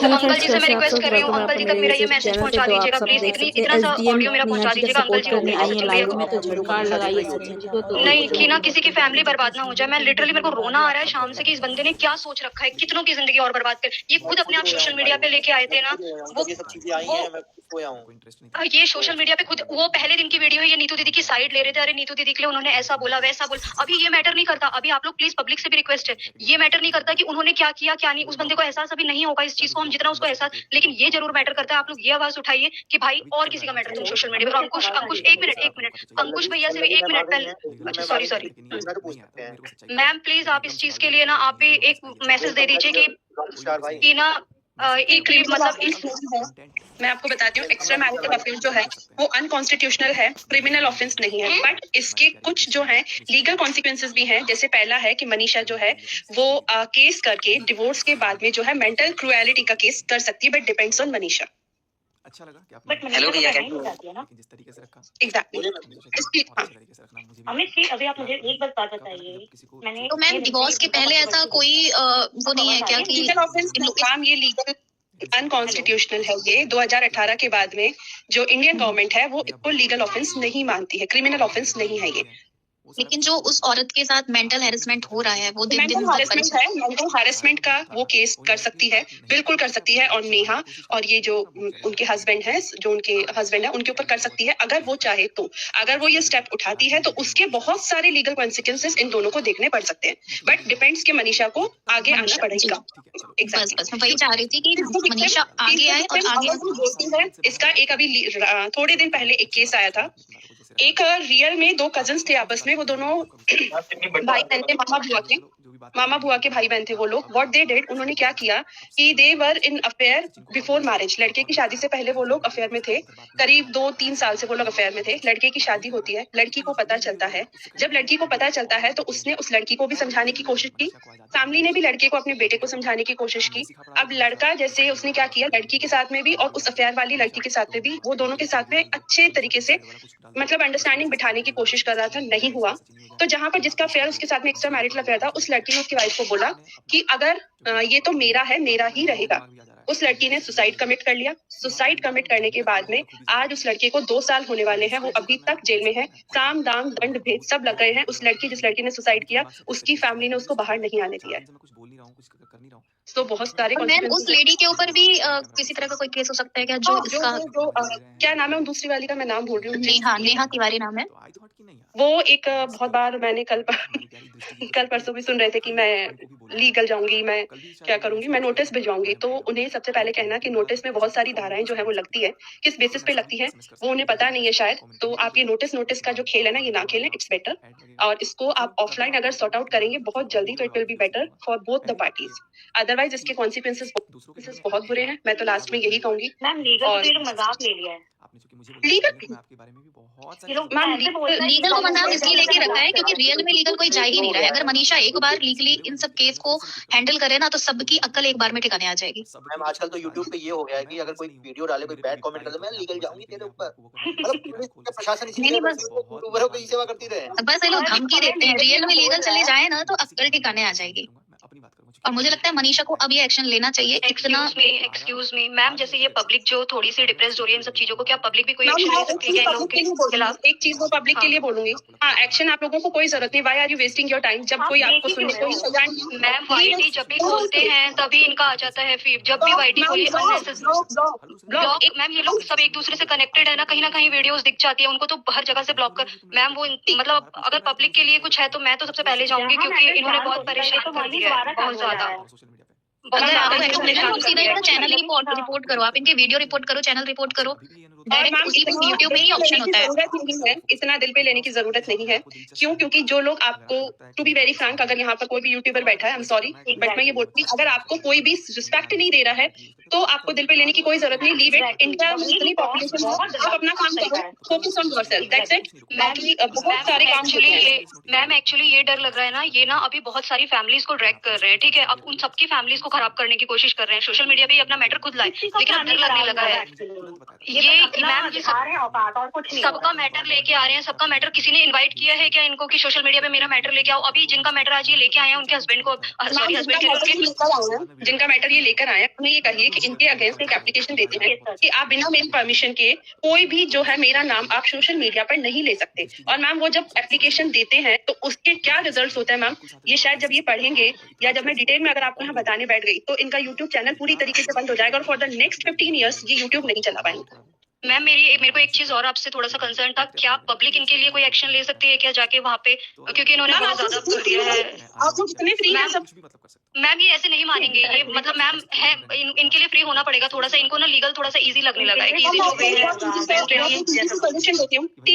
Hello uncle friends, जी से मैं कैसे आप रिक्वेस्ट सब? कर रही हूँ, वेलकम है अंकल आपका जी तक मेरे मेरा ये यूट्यूब मैसेज चैनल पे। पहुंचा तो आप दीजिएगा सब प्लीज, देख इतनी सकते हैं इतना सा एसडीएम ऑडियो मेरा नेहा पहुंचा जी का दीजिएगा अंकल सपोर्ट जी को करने प्लीज, आई हैं सचिन भैया लाइव को। में। तो झटकार लगाइए सचिन जी को। तो नहीं कि ना किसी की फैमिली बर्बाद ना हो जाए। मैं लिटरली, मेरे को रोना आ रहा है शाम से कि इस बंदे ने क्या सोच रखा है, कितनों की जिंदगी और बर्बाद कर। ये खुद अपने आप सोशल मीडिया पे लेके आए थे ना वो ये सोशल मीडिया पे खुद वो पहले दिन की वीडियो है, ये नीतू दीदी की साइड ले रहे थे, अरे नीतू दीदी के लिए उन्होंने ऐसा बोला वैसा बोला। अभी ये मैटर नहीं करता, अभी आप लोग प्लीज पब्लिक से भी रिक्वेस्ट है, ये मैटर नहीं करता कि उन्होंने क्या किया क्या नहीं। उस बंदे को एहसास अभी नहीं होगा इस चीज को, हम जितना उसको एहसास, लेकिन ये जरूर मैटर करता है। आप लोग ये आवाज उठाइए कि भाई और किसी का मैटर तुम सोशल मीडिया पर। अंकुश, अंकुश एक मिनट अंकुश भैया से भी एक मिनट पहले, अच्छा सॉरी सॉरी मैम, प्लीज आप इस चीज के लिए ना आप भी एक मैसेज दे दीजिए कि ना क्रिमिनल मतलब ऑफेंस नहीं है। मैं आपको बताती हूँ, एक्स्ट्रा मैरिटल अफेयर जो है वो अनकॉन्स्टिट्यूशनल है, क्रिमिनल ऑफेंस नहीं है। बट इसके कुछ जो है लीगल कॉन्सिक्वेंसेस भी हैं। जैसे पहला है कि मनीषा जो है वो केस करके डिवोर्स के बाद में जो है मेंटल क्रुएलिटी का केस कर सकती है, बट डिपेंड्स ऑन मनीषा। अच्छा लगा कि बट आपने हेलो भैया जिस तरीके से रखा एग्जैक्टली। अमित जी, अभी आप मुझे एक बात बताइए, मैंने तो मैम डिवोर्स के पहले ऐसा कोई वो नहीं है क्या कि लीगल ऑफेंस मैम, ये लीगल अनकॉन्स्टिट्यूशनल है। ये 2018 के बाद में जो इंडियन गवर्नमेंट है वो इसको लीगल ऑफेंस नहीं मानती है, क्रिमिनल ऑफेंस नहीं है ये। लेकिन जो उस औरत के साथ मेंटल हैरेसमेंट हो रहा है वो दिन दिन मेंटल हैरेसमेंट है, मेंटल हैरेसमेंट का वो केस कर सकती है, बिल्कुल कर सकती है। और नेहा और ये जो उनके हस्बैंड है, जो उनके हस्बैंड है उनके ऊपर कर सकती है अगर वो चाहे तो। अगर वो ये स्टेप उठाती है तो उसके बहुत सारे लीगल कॉन्सिक्वेंसेस इन दोनों को देखने पड़ सकते हैं। बट डिपेंड्स कि मनीषा को आगे आना पड़ेगा। बस बस मैं वही चाह रही थी कि मनीषा आगे आए और आगे। इसका एक अभी थोड़े दिन पहले एक केस आया था। एक रियल में दो कजिन्स थे आपस में, वो दोनों भाई बहन थे, मामा बुआ के भाई बहन थे वो लोग। व्हाट दे डिड, उन्होंने क्या किया कि दे वर इन अफेयर बिफोर मैरिज। लड़के की शादी से पहले वो लोग अफेयर में थे, करीब 2-3 साल से वो लोग अफेयर में थे। लड़के की शादी होती है, लड़की को पता चलता है। जब लड़की को पता चलता है तो उसने उस लड़की को भी समझाने की कोशिश की, फैमिली ने भी लड़के को अपने बेटे को समझाने की कोशिश की। अब लड़का जैसे उसने क्या किया, लड़की के साथ में भी और उस अफेयर वाली लड़की के साथ में भी, वो दोनों के साथ में अच्छे तरीके से मतलब अंडरस्टैंडिंग बिठाने की कोशिश कर रहा था, नहीं हुआ। तो जहां पर जिसका अफेयर उसके साथ में एक्स्ट्रा मैरिटल अफेयर था, उस लड़की ने उसकी वाइफ को बोला कि अगर ये तो मेरा है, मेरा ही रहेगा। उस लड़की ने सुसाइड कमिट कर लिया। सुसाइड कमिट करने के बाद में आज उस लड़के को 2 साल होने वाले हैं, वो अभी तक जेल में है। साम दाम दंड भेद सब लग गए हैं। उस लड़की, जिस लड़की ने सुसाइड किया, उसकी फैमिली ने उसको बाहर नहीं आने दिया है। तो बहुत सारे मैम उस लेडी के ऊपर भी किसी तरह का कोई केस हो सकता है क्या? जो इसका क्या नाम है उन दूसरी वाली का, मैं नाम भूल रही हूँ। नेहा, नेहा तिवारी नाम है। वो एक बहुत बार मैंने कल परसों भी सुन रहे थे कि मैं लीगल जाऊंगी, मैं क्या करूंगी, मैं नोटिस भिजवाऊंगी। तो उन्हें सबसे पहले कहना कि नोटिस में बहुत सारी धाराएं जो है वो लगती है, किस बेसिस पे लगती है वो उन्हें पता नहीं है शायद। तो आप ये नोटिस का जो खेल है ना, ये ना खेलें, इट्स बेटर। और इसको आप ऑफलाइन अगर सॉर्ट आउट करेंगे बहुत जल्दी तो it will be better for both the parties. Otherwise इसके कॉन्सिक्वेंसेस बहुत बुरे हैं। मैं तो लास्ट में यही कहूंगी। मैम लीगल तो ये लोग मजाक ले लिया है। लीगल लीगल को मजाक इसलिए लेके रखा है क्योंकि रियल में लीगल कोई जा ही नहीं रहा है। अगर मनीषा एक बार लीगली इन सब केस को हैंडल करे ना तो सबकी अक्ल एक बार में ठिकाने आ जाएगी। मैम आजकल तो यूट्यूब पे ये हो गया है कि अगर कोई वीडियो डाले, कोई बैड कमेंट कर दे, मैं लीगल जाऊंगी तेरे ऊपर। मतलब पुलिस या प्रशासन इसीलिए यूट्यूबरों की सेवा करती रहे। बस ये लोग धमकी देते हैं, रियल में लीगल चले जाए ना तो अक्ल ठिकाने आ जाएगी। और मुझे लगता है मनीषा को अब ये एक्शन लेना चाहिए। इतना एक्सक्यूज मी मैम, जैसे ये पब्लिक जो थोड़ी सी डिप्रेस्ड हो रही है इन सब चीजों को, क्या पब्लिक भी कोई एक्शन ले सकती है इन लोगों के खिलाफ? एक चीज वो पब्लिक के लिए बोलूंगी, हाँ एक्शन आप लोगों को कोई जरूरत नहीं। Why are you wasting your time? जब कोई आपको सुनने कोई सजा नहीं। मैम वाईटी जब भी खोलते हैं तभी इनका आ जाता है फीड। जब भी वाईटी खोली ब्लॉक, मैम ये लोग सब एक दूसरे से कनेक्टेड है ना कहीं वीडियोस दिख जाती है उनको तो हर जगह से ब्लॉक कर। मैम वो मतलब अगर पब्लिक के लिए कुछ है तो मैं तो सबसे पहले जाऊंगी क्योंकि इन्होंने बहुत परेशान कर दिया है, बहुत ज्यादा। अगर आपको एक्शन लेना है तो सीधा इनका चैनल रिपोर्ट करो, आप इनके वीडियो रिपोर्ट करो, चैनल रिपोर्ट करो। डायरेक्ट उसी पे यूट्यूब में ही ऑप्शन होता है। इतना दिल पे लेने की जरूरत नहीं है। क्यों? क्योंकि जो लोग आपको, टू बी वेरी फ्रैंक, अगर यहाँ पर कोई भी यूट्यूबर बैठा है, आई एम सॉरी बट मैं ये बोलती हूँ, अगर आपको कोई भी रिस्पेक्ट नहीं दे रहा है तो आपको दिल पे लेने की कोई जरूरत नहीं। Leave it. इंडिया में इतनी पॉपुलेशन है, आप अपना काम करो, focus on yourself, that's it. बाकी बहुत सारे काम मैम एक्चुअली ये डर लग रहा है ना, ये ना अभी बहुत सारी फैमिलीज को ड्रैग कर रहे हैं, ठीक है। अब उन सबकी फैमिलीज को खराब करने की कोशिश कर रहे हैं, सोशल मीडिया पे ही अपना मैटर खुद लाए, लेकिन अब डर लगने लगा है। मैम ये सबका मैटर लेके आ रहे हैं, सबका मैटर किसी ने इनवाइट किया है क्या इनको कि सोशल मीडिया पे मेरा मैटर लेके आओ? अभी जिनका मैटर आज ये लेके आए हैं उनके हस्बैंड को, सॉरी हस्बैंड जिनका मैटर ये लेकर आए हैं उन्हें ये कहिए कि इनके अगेंस्ट एक एप्लीकेशन देते हैं कि आप बिना मेरी परमिशन के कोई भी जो है मेरा नाम आप सोशल मीडिया पर नहीं ले सकते। और मैम वो जब एप्लीकेशन देते हैं तो उसके क्या रिजल्ट्स होते हैं मैम, ये शायद जब ये पढ़ेंगे या जब मैं डिटेल में अगर आपको यहाँ बताने बैठ गई तो इनका यूट्यूब चैनल पूरी तरीके से बंद हो जाएगा और फॉर द नेक्स्ट 15 ईयर्स ये यूट्यूब नहीं चला पाएंगे। मैम मेरे को एक चीज और आपसे थोड़ा सा कंसर्न था, क्या पब्लिक इनके लिए कोई एक्शन ले सकती है क्या जाके वहाँ पे, क्योंकि इन्होंने बहुत ज्यादा कर दिया है। आप जितने फ्री हैं सब मैम ये ऐसे नहीं मानेंगे, ये मतलब मैम है इनके लिए फ्री होना पड़ेगा थोड़ा सा, इनको ना लीगल थोड़ा सा इजी लगने लगा है कि इजी जो वे है।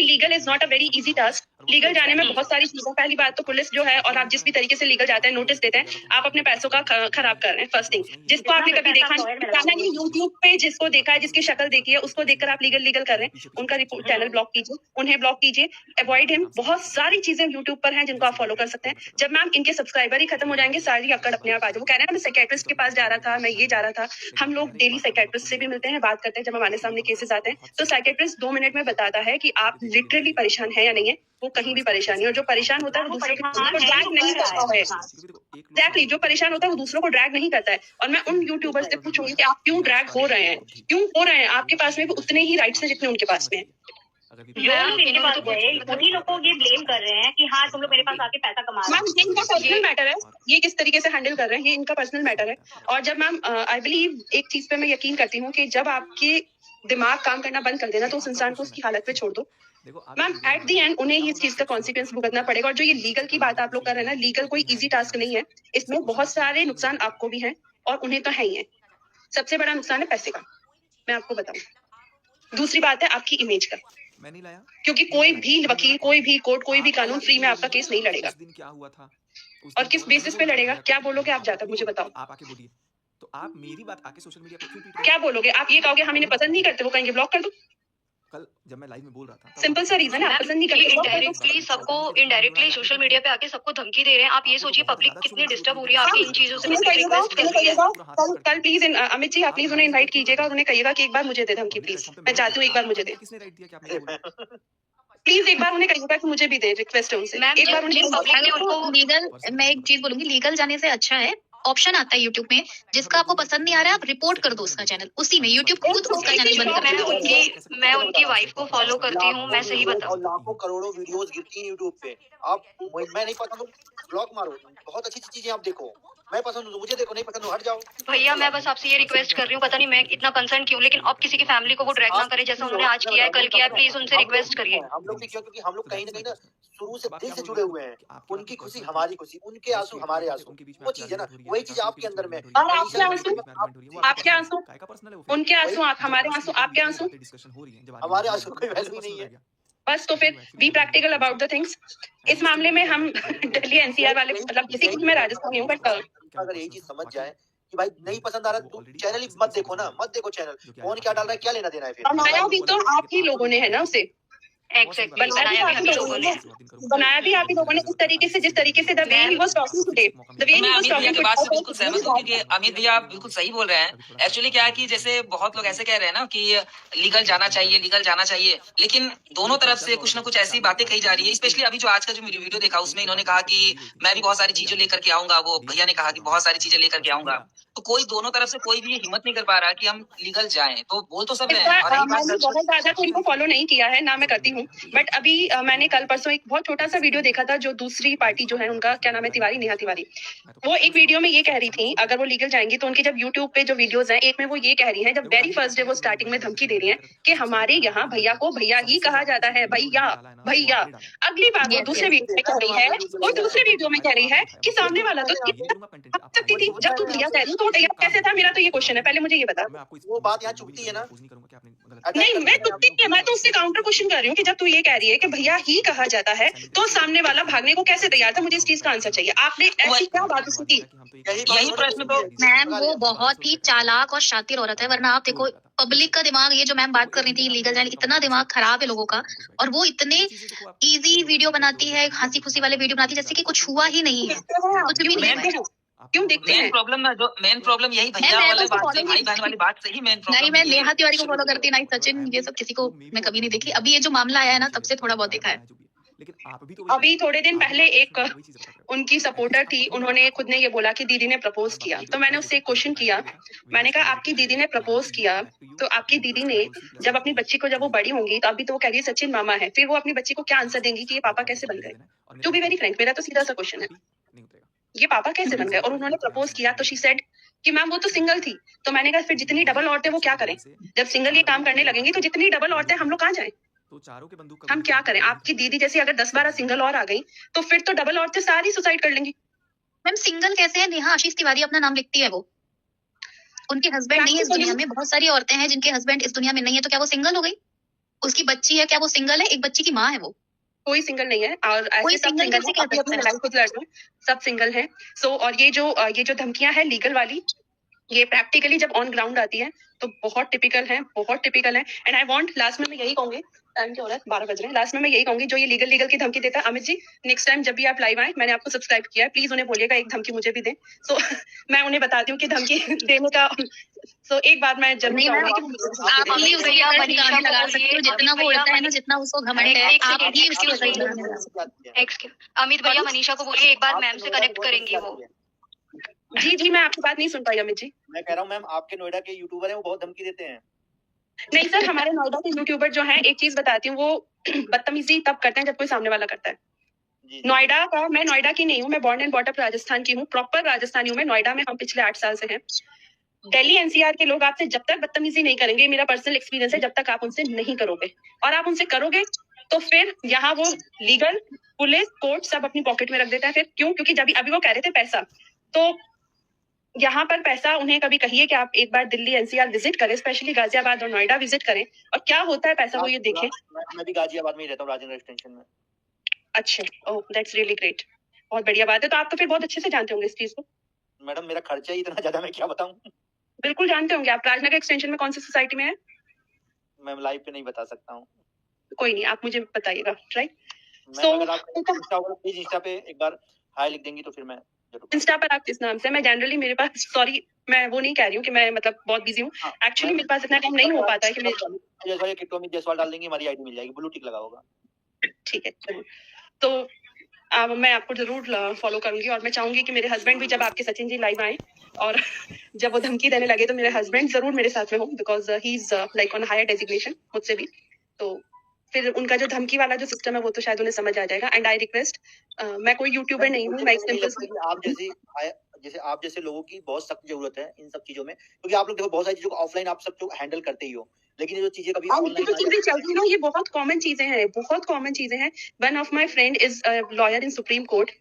Legal is not a very easy task. Legal जाने में बहुत सारी चीजें, पहली बात तो पुलिस जो है और आप जिस भी तरीके से लीगल जाते हैं नोटिस देते हैं, आप अपने पैसों का खराब कर रहे हैं। फर्स्ट थिंग, जिसको आपने कभी देखा नहीं यूट्यूब पे, जिसको देखा है, जिसकी शक्ल देखी है, उसको देखकर आप लीगल कर रहे हैं, उनका चैनल ब्लॉक कीजिए, उन्हें ब्लॉक कीजिए, अवॉइड हिम। बहुत सारी चीजें यूट्यूब पर हैं जिनको आप फॉलो कर सकते हैं। जब मैम इनके सब्सक्राइबर ही खत्म हो जाएंगे सारी अक्कड़ अपने आप आ जाए। वो कह रहे हैं मैं साइकियाट्रिस्ट के पास जा रहा था, मैं ये जा रहा था। हम लोग डेली साइकियाट्रिस्ट से भी मिलते हैं, बात करते हैं। जब हमारे सामने केसेस आते हैं तो साइकियाट्रिस्ट 2 मिनट में बताता है कि आप लिटरली परेशान है या नहीं है। वो कहीं भी परेशान नहीं, और जो परेशान होता है वो दूसरे को ड्रैग नहीं करता है। एग्जैक्टली, जो परेशान होता है वो दूसरों को ड्रैग नहीं करता है। और मैं उन यूट्यूबर से पूछूंगी कि आप क्यों ड्रैग हो रहे हैं, क्यों हो रहे हैं? आपके पास में भी उतने ही राइट्स हैं जितने उनके पास में है। इनके पास गए उन्हीं लोग को ये ब्लेम कर रहे हैं कि हाँ तुम लोग मेरे पास आके पैसा कमा रहे हो। मैम ये इनका पर्सनल मैटर है, ये किस तरीके से हैंडल कर रहे हैं ये इनका पर्सनल मैटर है। और जब मैम आई बिलीव एक चीज पे मैं यकीन करती हूँ कि जब आपके दिमाग काम करना बंद कर देना तो उस इंसान को उसकी हालत पे छोड़ दो। मैम एट दी एंड उन्हें ही इस चीज का कॉन्सिक्वेंस भुगतना पड़ेगा। और जो ये लीगल की बात आप लोग कर रहे हैं ना, लीगल कोई इजी टास्क नहीं है, इसमें बहुत सारे नुकसान आपको भी हैं और उन्हें तो है ही है। सबसे बड़ा नुकसान है पैसे का, मैं आपको बताऊं। दूसरी बात है आपकी इमेज का, मैं नहीं लाया, क्योंकि कोई भी वकील, कोई भी कोर्ट, कोई भी कानून फ्री में आपका केस नहीं लड़ेगा। क्या हुआ था और किस बेसिस पे लड़ेगा, क्या बोलोगे आप जाकर मुझे बताओ। आप आके बोलिए, तो आप मेरी बात आके सोशल मीडिया पे क्यों ट्वीट क्या बोलोगे आप? ये कहोगे हम इन्हें पसंद नहीं करते, वो कहेंगे ब्लॉक कर दो। कल जब मैं लाइव में बोल रहा था, सिंपल सा रीजन है, आप पसंद नहीं करते। इनडायरेक्टली सबको इनडायरेक्टली सोशल मीडिया पे आके सबको धमकी दे रहे हैं। आप ये सोचिए पब्लिक कितनी डिस्टर्ब हो रही है आपकी इन चीजों से। कल प्लीज अमित जी आप प्लीज उन्हें इनवाइट कीजिएगा और उन्हें कहिएगा कि एक बार मुझे दे धमकी प्लीज, मैं चाहती हूँ एक बार मुझे दे। किसने राइट दिया कि आपने बोला? प्लीज एक बार उन्हें कहिएगा कि मुझे भी दे, रिक्वेस्ट है उनसे। एक बार उन्हें लीगल, मैं एक चीज बोलूंगी, लीगल जाने से अच्छा है ऑप्शन आता है यूट्यूब में, जिसका आपको पसंद नहीं आ रहा है आप रिपोर्ट कर दो उसका चैनल, उसी में यूट्यूब खुद उसका चैनल बंद कर देगा। मैं उनकी वाइफ को फॉलो करती हूँ, मैं सही बताऊँ, लाखों करोड़ों वीडियोस गिरती हैं यूट्यूब पे। आप मैं नहीं पसंद तो ब्लॉक मारो, बहुत अच्छी चीजें आप देखो। मैं पसंद हूँ मुझे देखो, नहीं पसंद हट जाओ। भैया मैं बस आपसे ये रिक्वेस्ट कर रही हूँ, पता नहीं मैं इतना कंसर्न क्यों, लेकिन अब किसी की फैमिली को वो ड्रैग ना करे जैसा उन्होंने आज किया है, कल किया है। प्लीज उनसे रिक्वेस्ट करिए। हम लोग भी क्यों, क्योंकि हम लोग कहीं ना शुरू से दिल से जुड़े हुए हैं। उनकी खुशी हमारी खुशी, उनके आंसू हमारे आंसू, वो चीज है ना, वही चीज आपके अंदर में। और आपके आंसू, आपके आंसू, उनके आंसू आप, हमारे आंसू आपके आंसू, हमारे आंसू कोई वैल्यू नहीं है। बस तो फिर be practical about the things. इस मामले में हम दिल्ली एनसीआर वाले, मतलब बेसिकली मैं राजस्थानी हूँ, बट अगर यही चीज समझ जाए कि भाई नहीं पसंद आ रहा तो चैनल ही मत देखो ना, मत देखो चैनल। कौन क्या डाल रहा है, क्या लेना देना है फिर। बनाया भी तो आप ही लोगों ने है ना उसे, एग्जैक्टली बनाया भी हम लोगों ने, बनाया भी आप ही लोगों ने इस तरीके से, जिस तरीके से the way he was talking today, the way he मैं वाज अमित भैया टॉकिंग की बात से बिल्कुल सहमत हूँ, क्योंकि अमित भैया आप बिल्कुल सही बोल रहे हैं। एक्चुअली क्या है कि जैसे बहुत लोग ऐसे कह रहे हैं ना कि लीगल जाना चाहिए, लीगल जाना चाहिए, लेकिन दोनों तरफ से कुछ ना कुछ ऐसी बातें कही जा रही है। स्पेशली अभी जो आज का जो वीडियो देखा उसमें इन्होंने कहा कि मैं भी बहुत सारी चीजें लेकर के आऊंगा, वो भैया ने कहा कि बहुत सारी चीजें लेकर के आऊंगा। तो कोई दोनों तरफ से कोई भी ये हिम्मत नहीं कर पा रहा कि हम लीगल जाएं, तो बोल तो सब रहे हैं। और मैंने बहुत ज्यादा तो इनको फॉलो नहीं किया है ना, मैं करती हूँ, बट अभी मैंने कल परसों एक बहुत छोटा सा वीडियो देखा था, जो दूसरी पार्टी जो है उनका क्या नाम है, तिवारी, नेहा तिवारी, वो एक वीडियो में ये कह रही थी अगर वो लीगल जाएंगी तो उनके जब यूट्यूब पे जो वीडियोस हैं, एक में वो ये कह रही है, जब वेरी फर्स्ट डे वो स्टार्टिंग में धमकी दे रही है कि हमारे यहाँ भैया को भैया ही कहा जाता है, भैया भैया। अगली बात वो दूसरे वीडियो में कह रही है, वो दूसरे वीडियो में कह रही है कि सामने वाला तो सकती थी, जब तू भैया कह रही तो भैया कैसे था। मेरा तो ये क्वेश्चन है, पहले मुझे ये बता। वो बात यहाँ चुभती है ना, नहीं मैं चुभती है, मैं तो उससे काउंटर क्वेश्चन कर रही हूँ कि जब तू ये कह रही है कि भैया ही कहा जाता है तो सामने वाला भागने को कैसे तैयार था। मुझे इस चीज का आंसर चाहिए, आपने ऐसी क्या बात उसकी की। यही प्रश्न तो मैम वो बहुत ही चालाक और शातिर औरत है, वरना आप देखो पब्लिक का दिमाग, ये जो मैम बात कर रही थी लीगल जाने, इतना दिमाग खराब है लोगों का, और वो इतने इजी वीडियो बनाती है, हंसी खुशी वाले वीडियो बनाती है जैसे कि कुछ हुआ ही नहीं है, कुछ भी नहीं है। क्यों देखते मेन हैं? प्रॉब्लम यही भैया मैं वाले तो बात follow भाई बहन वाली बात सही मेन नहीं, प्रॉब्लम मैं नेहा तिवारी को फॉलो करती, ना ही सचिन, ये सब किसी को मैं कभी नहीं देखी। अभी ये जो मामला आया है ना, तब से थोड़ा बहुत देखा है। लेकिन आप भी तो अभी थोड़े दिन पहले एक उनकी सपोर्टर थी, उन्होंने खुद ने ये बोला कि दीदी ने प्रपोज किया। तो मैंने उससे एक क्वेश्चन किया, मैंने कहा आपकी दीदी ने प्रपोज किया, तो आपकी दीदी ने जब अपनी बच्ची को, जब वो बड़ी होंगी, तो अभी तो वो कह रही है सचिन मामा है, फिर वो अपनी बच्ची को क्या आंसर देंगी कि ये पापा कैसे बन गए? टू बी वेरी फ्रैंक, मेरा तो सीधा सा क्वेश्चन है, ये पापा कैसे बन गए? और उन्होंने प्रपोज किया तो शी सेड कि मैम वो तो सिंगल थी। तो मैंने कहा फिर जितनी डबल औरतें वो क्या करें? जब सिंगल ये काम करने लगेंगी तो जितनी डबल औरतें हम लोग कहाँ जाएं? तो चारों के बंदूक हम क्या करें? आपकी दीदी जैसी अगर 10-12 सिंगल और आ गई तो फिर तो डबल औरतें सारी सुसाइड कर लेंगी। मैम सिंगल कैसे है? नेहा आशीष तिवारी अपना नाम लिखती है वो। उनके हस्बैंड नहीं है इस दुनिया में। बहुत सारी औरतें हैं जिनके हस्बैंड इस दुनिया में नहीं है, तो क्या वो सिंगल हो गई? उसकी बच्ची है, क्या वो सिंगल है? एक बच्ची की माँ है वो। कोई सिंगल नहीं है और कोई ऐसे सब single सिंगल कैसे है, कह सकते हैं? लड़ाई खुद लड़ रहे हैं, सब सिंगल हैं। सो और ये जो धमकियां हैं लीगल वाली, ये प्रैक्टिकली जब ऑन ग्राउंड आती है तो बहुत टिपिकल है, बहुत टिपिकल है। एंड आई वांट लास्ट में मैं यही कहूंगी, टाइम क्या हो रहा है, 12 बज रहे हैं, लास्ट में मैं यही कहूंगी जो ये लीगल की धमकी देता है, अमित जी नेक्स्ट टाइम जब भी आप लाइव आए, मैंने आपको सब्सक्राइब किया है, प्लीज उन्हें बोलिएगा एक धमकी मुझे भी दें। सो मैं उन्हें बताती हूँ कि धमकी देने का एक बार मैं जरूर नहीं, चाहूंगी आप कि भी उसे भैया ऊपर मनीषा ठिकाने को लगा बोलिए, सकते हो, जितना वो भैया उड़ता है ना, जितना उसको घमंड है, एक आप second, भी उसकी excuse ऊपर me. ठिकाने लगा सकते हो। अमित भैया मनीषा को बोलिए एक बार मैम से कनेक्ट करेंगी वो। जी मैं आपकी बात नहीं सुन पाई अमित जी। मैं कह रहा हूँ मैम, आपके नोएडा के यूट्यूबर हैं वो बहुत धमकी देते हैं। नहीं सर, हमारे नोएडा के यूट्यूबर जो हैं, एक चीज बताती हूँ, वो बदतमीजी तब करते हैं जब कोई सामने वाला करता है। जी, नोएडा का, मैं नोएडा की नहीं हूँ, मैं बॉर्न एंड बॉटअप राजस्थान की हूँ, प्रॉपर राजस्थानी हूँ मैं। नोएडा में हम पिछले 8 साल से हैं। दिल्ली एनसीआर के लोग आपसे जब तक बदतमीजी नहीं करेंगे, मेरा पर्सनल एक्सपीरियंस है, जब तक आप उनसे नहीं करोगे, और आप उनसे करोगे तो फिर यहाँ वो लीगल, पुलिस, कोर्ट सब अपनी पॉकेट में रख देता है। फिर क्यों? क्योंकि जब अभी वो कह रहे थे पैसा, तो यहाँ पर पैसा उन्हें कभी कहिए कि आप एक बार दिल्ली एनसीआर विजिट करें, स्पेशली गाजियाबाद और नोएडा विजिट करें, और क्या होता है पैसा वो ये देखें। मैं भी गाजियाबाद में ही रहता हूँ, राजेंद्र एक्सटेंशन में। अच्छा, ओह दैट्स रियली ग्रेट, बहुत बढ़िया बात है। तो आप तो फिर बहुत अच्छे से जानते होंगे इस चीज को। मैडम मेरा खर्चा ही इतना ज्यादा, मैं क्या बताऊँ। बिल्कुल जानते होंगे आप। राजनगर एक्सटेंशन में कौन सी सोसाइटी में है? मैं लाइव पे नहीं बता सकता हूँ। कोई नहीं, आप मुझे बताइएगा, राइट? मैं अगर आप इंस्टा पे एक बार हाय लिख देंगी तो फिर मैं जरूर। इंस्टा पर आप किस नाम से? मैं जनरली, मेरे पास, सॉरी मैं वो नहीं कह रही हूँ कि मैं मतलब बहुत बिजी हूँ, एक्चुअली मेरे पास इतना टाइम नहीं हो पाता है कि मैं। जैसा ये किट्टू अमित जायसवाल डाल देंगी, हमारी आईडी मिल जाएगी, ब्लू टिक लगा होगा। ठीक है जरूर। तो मैं आपको जरूर फॉलो करूंगी, और मैं चाहूंगी कि मेरे हस्बैंड भी जब आपके सचिन जी लाइव आए और जब वो धमकी देने लगे तो मेरे हस्बैंड जरूर मेरे साथ में हो, because he is like on higher designation मुझसे भी। तो फिर उनका जो धमकी वाला जो सिस्टम है वो तो शायद उन्हें समझ आ जाएगा। एंड आई रिक्वेस्ट, मैं कोई यूट्यूबर नहीं हूँ, मैं एक सिंपल आप जैसे लोगों की बहुत सख्त जरूरत है इन सब चीजों में, क्योंकि आप लोग देखो बहुत सारी चीजों को ऑफलाइन आप सब तो हैंडल करते ही हो, लेकिन ये जो चीजें कभी ऑनलाइन चीजें चलती है ना, ये बहुत कॉमन चीजें हैं, बहुत कॉमन चीजें हैं। One of my friend is lawyer in supreme court.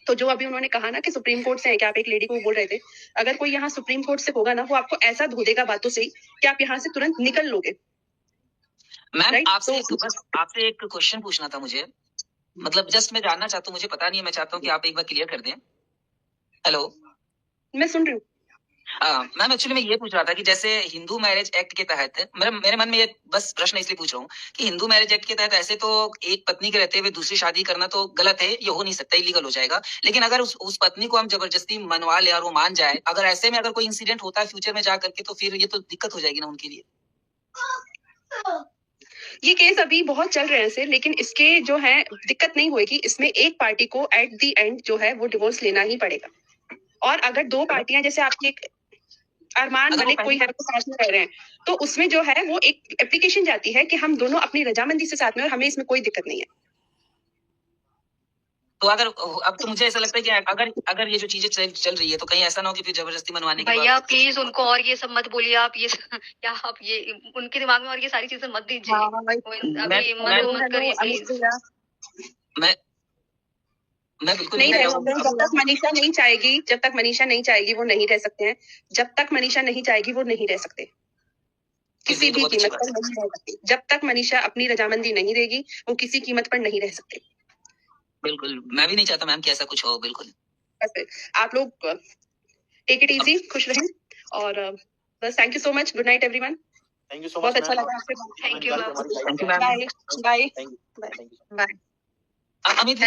तो जो अभी उन्होंने कहा ना कि सुप्रीम कोर्ट से है, कि आप एक लेडी को बोल रहे थे, अगर कोई यहाँ सुप्रीम कोर्ट से होगा ना, वो आपको ऐसा धो देगा बातों से ही कि आप यहाँ से तुरंत निकल लोगे। Ma'am Right? आपसे एक क्वेश्चन पूछना था मुझे, मतलब जस्ट मैं जानना चाहता हूँ, मुझे पता नहीं है, मैं चाहता हूँ कि आप एक बार क्लियर कर दें। हेलो, मैं सुन रही हूँ। मैम एक्चुअली मैं ये पूछ रहा था कि जैसे हिंदू मैरिज एक्ट के तहत, मेरे मन में ये बस प्रश्न इसलिए पूछ रहा हूँ कि हिंदू मैरिज एक्ट के तहत ऐसे तो एक पत्नी के रहते हुए दूसरी शादी करना तो गलत है, ये हो नहीं सकता, इलीगल हो जाएगा। लेकिन अगर उस पत्नी को हम जबरदस्ती मनवा ले और वो मान जाए, अगर ऐसे में अगर कोई इंसिडेंट होता है फ्यूचर में जा करके, तो फिर ये तो दिक्कत हो जाएगी ना उनके लिए। ये केस अभी बहुत चल रहे हैं ऐसे, लेकिन इसके जो है दिक्कत नहीं होगी। इसमें एक पार्टी को एट द एंड जो है वो डिवोर्स लेना ही पड़ेगा। और अगर दो पार्टियां, जैसे आपकी अरमान मलिक कोई है तो साथ में रह रहे हैं, तो उसमें जो है वो एक एप्लीकेशन जाती है कि हम दोनों अपनी रजामंदी से साथ में, और हमें इसमें कोई दिक्कत नहीं है। तो अगर अब तो मुझे ऐसा लगता है कि अगर ये जो चीजें चल रही है, तो कहीं ऐसा ना हो कि फिर जबरदस्ती मनवाने के भैया बाद। प्लीज उनको और ये सब मत बोलिए आप, ये क्या आप ये उनके दिमाग में और ये सारी चीजें मत दीजिए। अभी मत करिए प्लीज। मैं बिल्कुल नहीं नहीं रह सकते जब तक मनीषा नहीं चाहेगी, जब तक मनीषा नहीं चाहेगी वो नहीं रह सकते हैं। जब तक मनीषा नहीं चाहेगी वो नहीं रह सकते, किसी भी कीमत पर नहीं रह सकते। जब तक मनीषा अपनी रजामंदी नहीं देगी वो किसी कीमत पर नहीं रह सकते। बिल्कुल, मैं भी नहीं चाहता मैम कि ऐसा कुछ हो। बिल्कुल, आप लोग टेक इट इजी, खुश रहें, और बस thank you so much. Good night everyone. Thank you so much. बहुत अच्छा लगा आपसे। Thank you ma'am. Bye bye bye. Amit